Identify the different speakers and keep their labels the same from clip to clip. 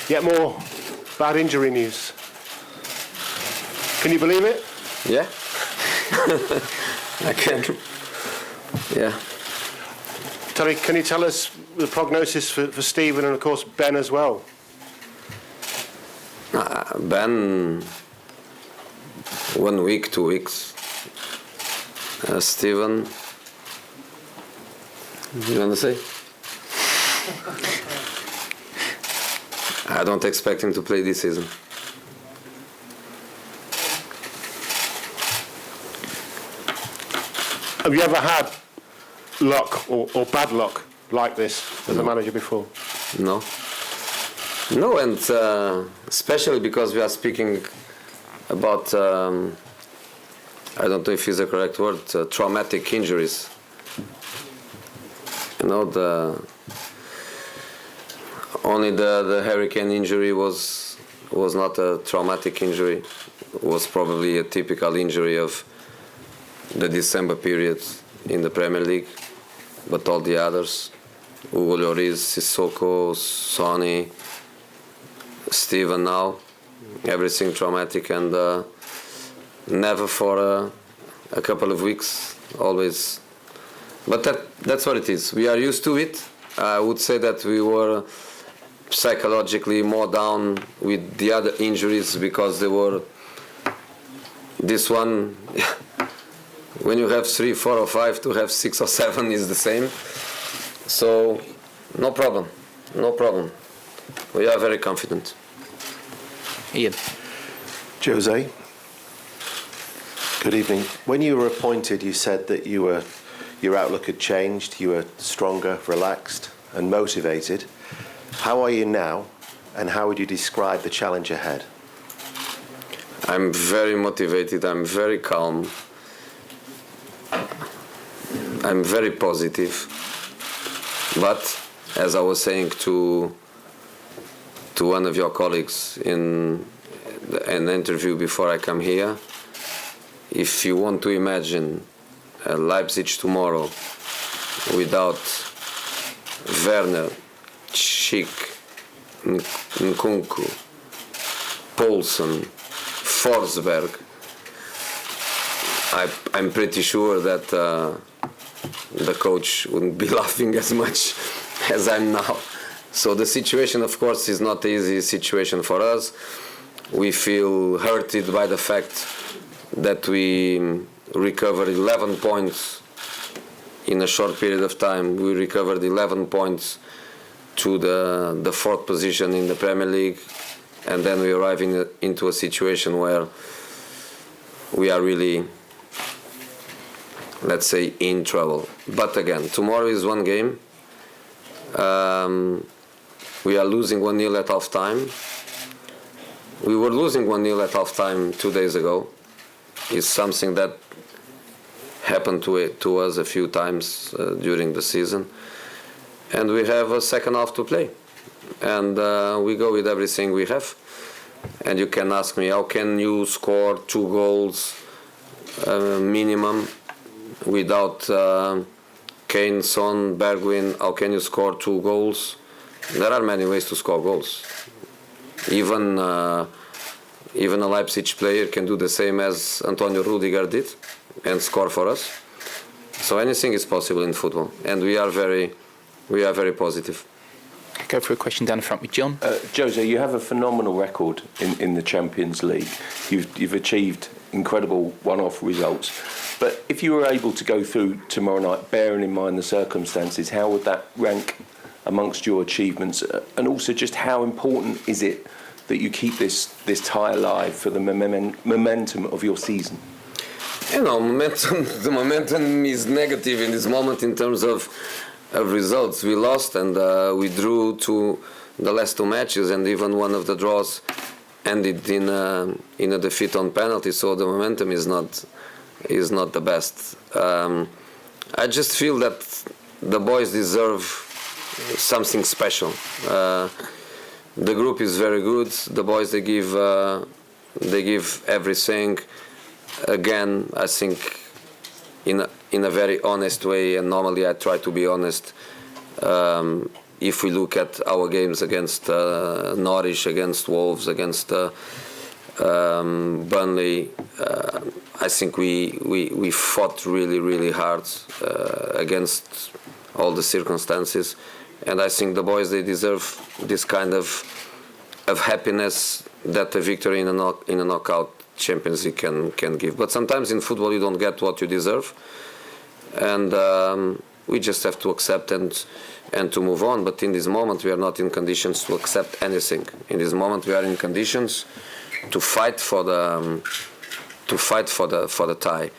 Speaker 1: Yet more bad injury news. Can you believe it?
Speaker 2: Yeah. I can. Yeah.
Speaker 1: Terry, can you tell us the prognosis for Stephen and, of course, Ben as well?
Speaker 2: Ben, 1 week, 2 weeks. Stephen, you want to say? I don't expect him to play this season.
Speaker 1: Have you ever had luck or bad luck like this as a manager before?
Speaker 2: No. No, and especially because we are speaking about, I don't know if it's the correct word, traumatic injuries. You know, only the hurricane injury was not a traumatic injury. It was probably a typical injury of the December period in the Premier League. But all the others, Hugo Lloris, Sissoko, Sonny, Steven now, everything traumatic, and never for a couple of weeks, always. But that's what it is. We are used to it. I would say that we were psychologically more down with the other injuries because they were this one. When you have 3, 4 or 5, to have 6 or 7 is the same. So no problem, no problem. We are very confident.
Speaker 3: Ian.
Speaker 4: Jose, good evening. When you were appointed, you said that your outlook had changed, you were stronger, relaxed and motivated. How are you now, and how would you describe the challenge ahead?
Speaker 2: I'm very motivated, I'm very calm, I'm very positive, but as I was saying to one of your colleagues in an interview before I come here, if you want to imagine Leipzig tomorrow without Werner, Schick, Nkunku, Poulsen, Forsberg, I'm pretty sure that the coach wouldn't be laughing as much as I'm now. So the situation, of course, is not an easy situation for us. We feel hurted by the fact that we recovered 11 points in a short period of time. We recovered 11 points to the 4th position in the Premier League, and then we arrive into a situation where we are really, let's say, in trouble. But again, tomorrow is one game. We are losing 1-0 at half time. We were losing 1-0 at half time 2 days ago. It's something that happened to us a few times during the season. And we have a second half to play. And we go with everything we have. And you can ask me, how can you score 2 goals minimum without Kane, Son, Bergwijn? How can you score 2 goals? There are many ways to score goals. Even a Leipzig player can do the same as Antonio Rudiger did and score for us. So anything is possible in football, and we are very positive.
Speaker 3: Go for a question down the front with John.
Speaker 5: Jose, you have a phenomenal record in the Champions League. You've achieved incredible one-off results. But if you were able to go through tomorrow night, bearing in mind the circumstances, how would that rank amongst your achievements? And also, just how important is it that you keep this tie alive for the momentum of your season?
Speaker 2: You know, the momentum is negative in this moment in terms of results. We lost and we drew to the last 2 matches, and even one of the draws ended in a defeat on penalty. So the momentum is not the best. I just feel that the boys deserve something special. The group is very good. The boys, they give everything. Again, I think in a very honest way, and normally I try to be honest. if we look at our games against Norwich, against Wolves, against Burnley, I think we fought really hard against all the circumstances, and I think the boys, they deserve this kind of happiness that a victory in a knockout Champions League can give. But sometimes in football you don't get what you deserve, and we just have to accept and to move on. But in this moment we are not in conditions to accept anything. In this moment we are in conditions to fight for the tie.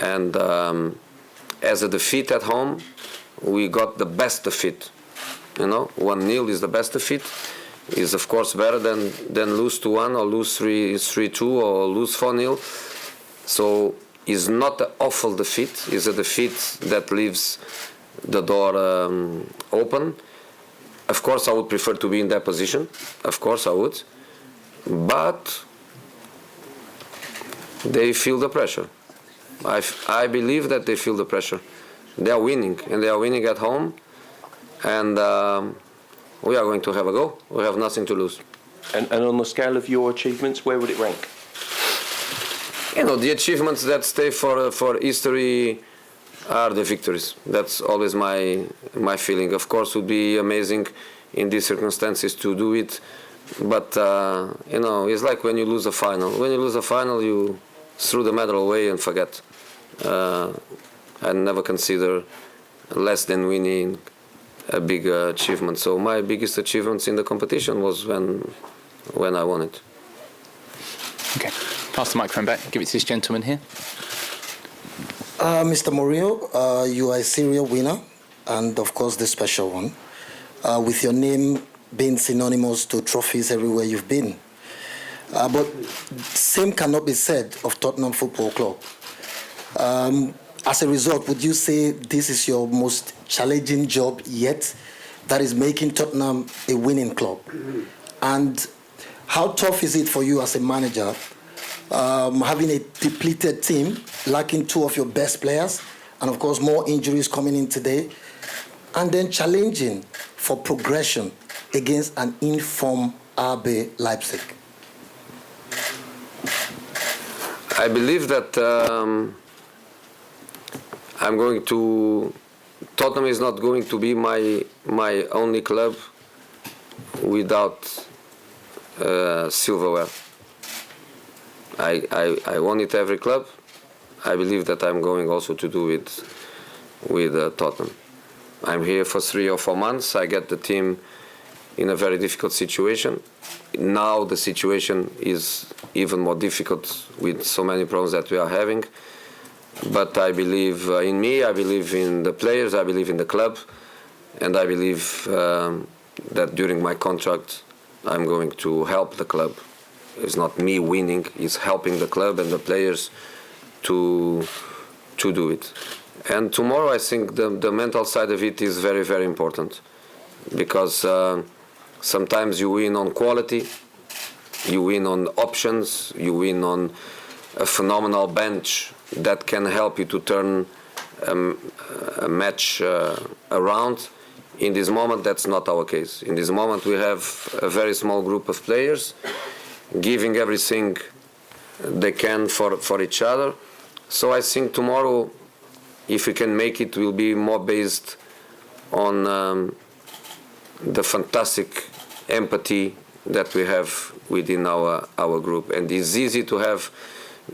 Speaker 2: And as a defeat at home, we got the best defeat. 1-0 is the best defeat. Is of course better than lose 2-1 or lose 3-2 or lose 4-0. So it's not an awful defeat. It's a defeat that leaves the door open. Of course, I would prefer to be in that position. Of course, I would. But they feel the pressure. I believe that they feel the pressure. They are winning, and they are winning at home. And we are going to have a go. We have nothing to lose.
Speaker 5: And on the scale of your achievements, where would it rank?
Speaker 2: The achievements that stay for history are the victories. That's always my feeling. Of course, it would be amazing in these circumstances to do it. But, it's like when you lose a final. When you lose a final, you throw the medal away and forget. I never consider less than winning a big achievement. So my biggest achievements in the competition was when I won it.
Speaker 3: Okay, pass the microphone back. Give it to this gentleman here.
Speaker 6: Mr. Murillo, you are a serial winner, and of course the special one, with your name being synonymous to trophies everywhere you've been. But same cannot be said of Tottenham Football Club. As a result, would you say this is your most challenging job yet, that is making Tottenham a winning club? And how tough is it for you as a manager, having a depleted team, lacking two of your best players, and of course more injuries coming in today, and then challenging for progression against an informed RB Leipzig?
Speaker 2: I believe that Tottenham is not going to be my only club without silverware. I won it every club. I believe that I'm going also to do it with Tottenham. I'm here for 3 or 4 months. I get the team in a very difficult situation. Now the situation is even more difficult with so many problems that we are having. But I believe in me, I believe in the players, I believe in the club, and I believe that during my contract I'm going to help the club. It's not me winning, it's helping the club and the players to do it. And tomorrow I think the mental side of it is very, very important, because sometimes you win on quality, you win on options, you win on a phenomenal bench that can help you to turn a match around. In this moment, that's not our case. In this moment, we have a very small group of players giving everything they can for each other. So I think tomorrow, if we can make it, will be more based on the fantastic empathy that we have within our group. And it's easy to have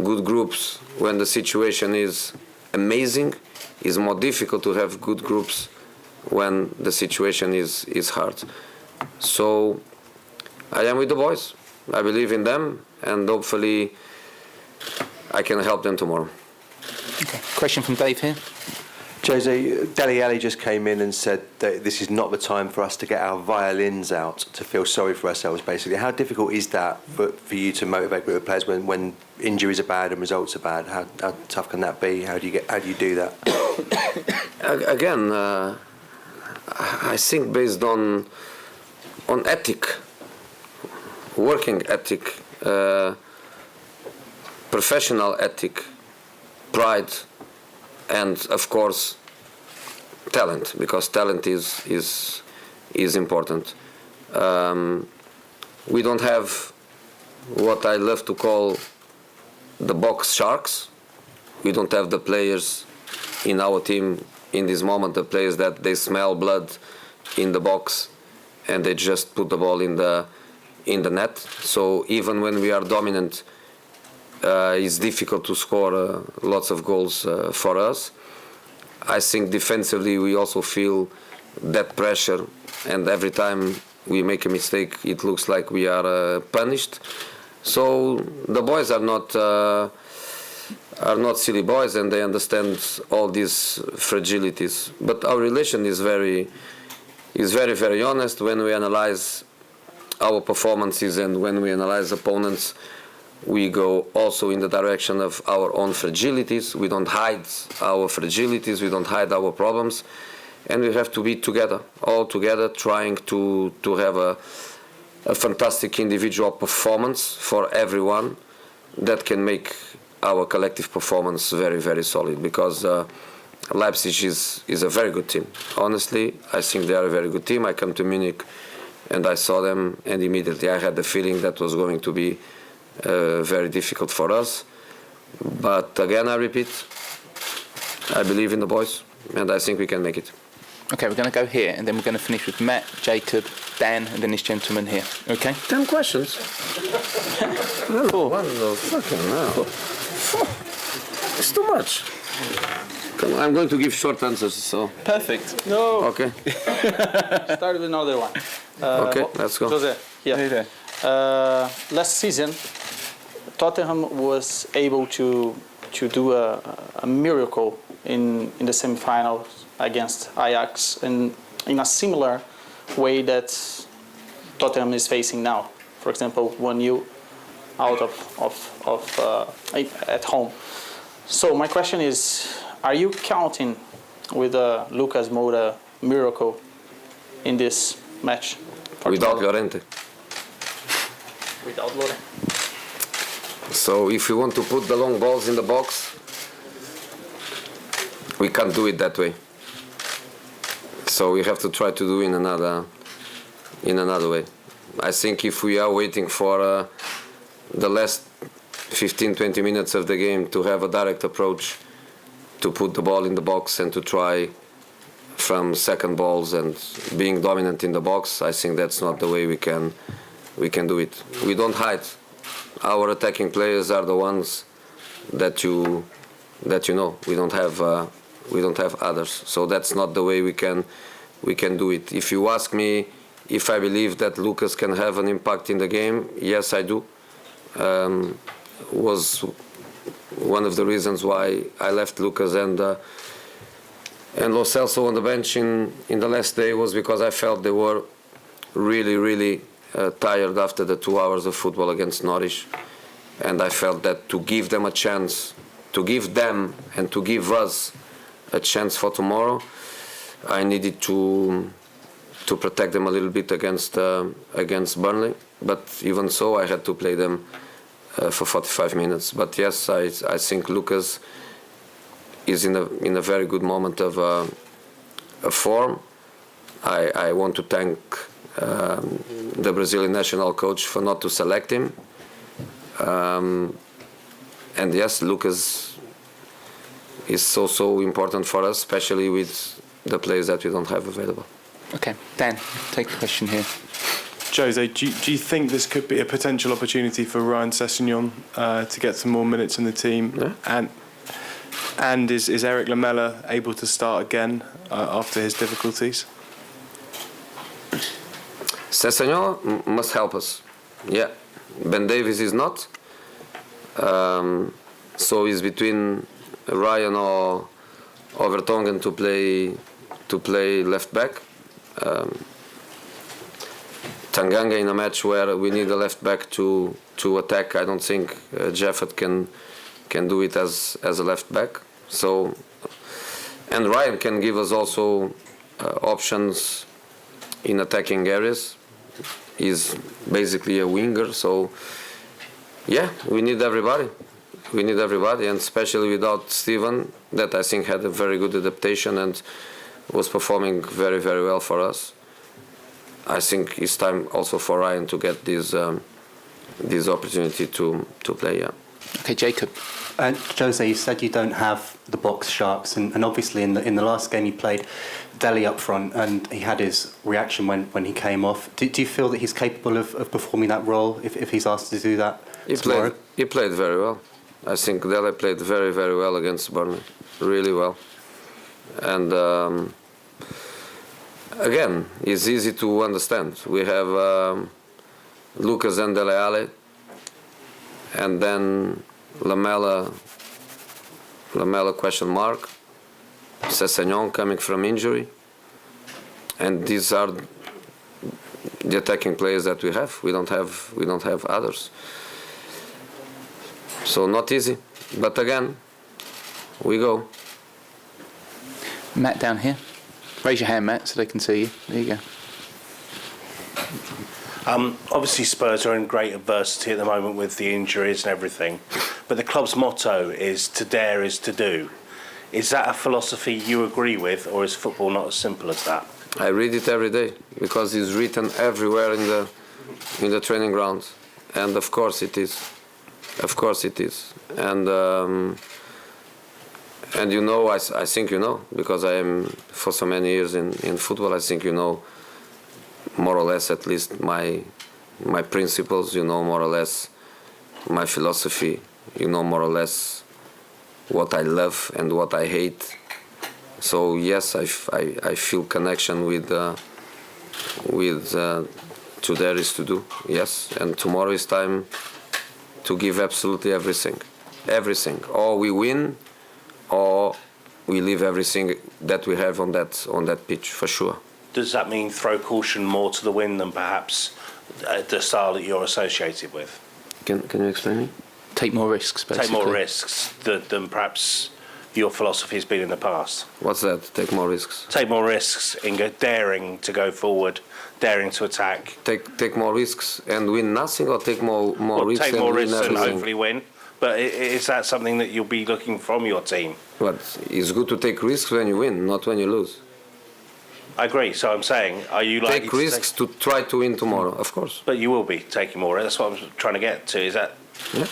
Speaker 2: good groups when the situation is amazing. It's more difficult to have good groups when the situation is hard. So I am with the boys. I believe in them, and hopefully I can help them tomorrow.
Speaker 3: Okay. Question from Dave here.
Speaker 4: Jose, Dele Alli just came in and said that this is not the time for us to get our violins out, to feel sorry for ourselves, basically. How difficult is that for you to motivate group of players when injuries are bad and results are bad? How tough can that be? How do you do that?
Speaker 2: Again, I think based on ethic, working ethic, professional ethic, pride, and of course talent, because talent is is important. We don't have what I love to call the box sharks. We don't have the players in our team in this moment, the players that they smell blood in the box and they just put the ball in the net. So even when we are dominant, it's difficult to score lots of goals for us. I think defensively we also feel that pressure, and every time we make a mistake it looks like we are punished. So the boys are not silly boys, and they understand all these fragilities. But our relation is very, very honest. When we analyze our performances and when we analyze opponents, we go also in the direction of our own fragilities. We don't hide our fragilities, we don't hide our problems, and we have to be together, all together, trying to have a fantastic individual performance for everyone that can make our collective performance very, very solid, because Leipzig is a very good team. Honestly, I think they are a very good team. I come to Munich and I saw them, and immediately I had the feeling that was going to be very difficult for us. But again, I repeat, I believe in the boys, and I think we can make it.
Speaker 3: Okay, we're going to go here, and then we're going to finish with Matt, Jacob, Dan, and then this gentleman here. Okay?
Speaker 2: 10 questions. What the fucking hell? It's too much. Come on, I'm going to give short answers, so.
Speaker 7: Perfect. No.
Speaker 2: Okay.
Speaker 7: Start with another one.
Speaker 2: Okay, let's go.
Speaker 7: Jose, yeah. Last season, Tottenham was able to do a miracle in the semifinals against Ajax, and in a similar way that Tottenham is facing now. For example, 1-0 out at home. So my question is, are you counting with a Lucas Moura miracle in this match?
Speaker 2: Without Llorente.
Speaker 7: Without Llorente.
Speaker 2: So if you want to put the long balls in the box, we can't do it that way. So we have to try to do in another way. I think if we are waiting for the last 15-20 minutes of the game to have a direct approach, to put the ball in the box and to try from second balls and being dominant in the box, I think that's not the way we can do it. We don't hide. Our attacking players are the ones that you know. We don't have others. So that's not the way we can do it. If you ask me if I believe that Lucas can have an impact in the game, yes, I do. Was one of the reasons why I left Lucas and Lo Celso on the bench in the last day, was because I felt they were really tired after the 2 hours of football against Norwich, and I felt that to give them a chance, to give them and to give us a chance for tomorrow, I needed to protect them a little bit against Burnley. But even so, I had to play them for 45 minutes. But yes, I think Lucas is in a very good moment of form. I want to thank the Brazilian national coach for not to select him. And yes, Lucas is so important for us, especially with the players that we don't have available.
Speaker 3: Okay, Dan, take the question here.
Speaker 8: Jose, do you think this could be a potential opportunity for Ryan Sessegnon to get some more minutes in the team?
Speaker 2: Yeah.
Speaker 8: And is Eric Lamela able to start again after his difficulties?
Speaker 2: Sessegnon must help us. Yeah, Ben Davies is not. So it's between Ryan or Vertonghen to play left back. Tanganga in a match where we need a left back to attack. I don't think Jeffert can do it as a left back. So, and Ryan can give us also options in attacking areas. He's basically a winger. So yeah, we need everybody. We need everybody, and especially without Steven, that I think had a very good adaptation and was performing very well for us. I think it's time also for Ryan to get this opportunity to play. Yeah.
Speaker 3: Okay, Jacob.
Speaker 9: Jose, you said you don't have the box sharps, and obviously in the last game he played Dele up front, and he had his reaction when he came off. Do you feel that he's capable of performing that role if he's asked to do that tomorrow?
Speaker 2: He played very well. I think Dele played very, very well against Burnley, really well. And again, it's easy to understand. We have Lucas and Dele Alli, and then Lamela question mark, Sessegnon coming from injury, and these are the attacking players that we have. We don't have others. So not easy, but again, we go.
Speaker 3: Matt down here. Raise your hand, Matt, so they can see you. There you go.
Speaker 10: Obviously Spurs are in great adversity at the moment with the injuries and everything, but the club's motto is to dare is to do. Is that a philosophy you agree with, or is football not as simple as that?
Speaker 2: I read it every day because it's written everywhere in the training grounds, and of course it is. Of course it is. And you know, I think you know, because I am for so many years in football. I think you know more or less, at least my principles. You know more or less my philosophy. You know more or less what I love and what I hate. So yes, I feel connection with today is to do. Yes, and tomorrow is time to give absolutely everything. Or we win, or we leave everything that we have on that pitch, for sure.
Speaker 10: Does that mean throw caution more to the wind than perhaps the style that you're associated with?
Speaker 2: Can you explain me?
Speaker 3: Take more risks, basically.
Speaker 10: Take more risks than perhaps your philosophy has been in the past.
Speaker 2: What's that? Take more risks?
Speaker 10: Take more risks in daring to go forward, daring to attack.
Speaker 2: Take more risks and win nothing, or take more risks
Speaker 10: take
Speaker 2: and
Speaker 10: more
Speaker 2: win
Speaker 10: risks and
Speaker 2: everything?
Speaker 10: hopefully win. But is that something that you'll be looking from your team?
Speaker 2: But it's good to take risks when you win, not when you lose.
Speaker 10: I agree. So I'm saying, are you likely
Speaker 2: Take risks to try to win tomorrow, of course.
Speaker 10: But you will be taking more. That's what I'm trying to get to. Is that?
Speaker 2: Yeah.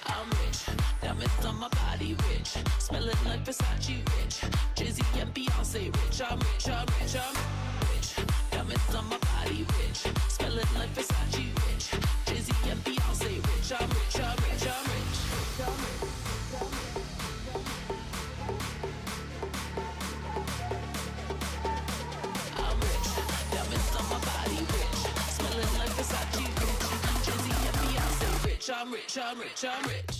Speaker 11: I'm rich, diamonds on my body rich, smelling like Versace rich, Jay-Z and Beyonce rich, I'm rich, I'm rich, I'm rich, diamonds on my body rich, smelling like Versace rich, Jay-Z and Beyonce rich, I'm rich, I'm rich, I'm rich. I'm rich, diamonds on my body rich, smelling like Versace rich, Jay-Z and Beyonce rich, I'm rich, I'm rich, I'm rich.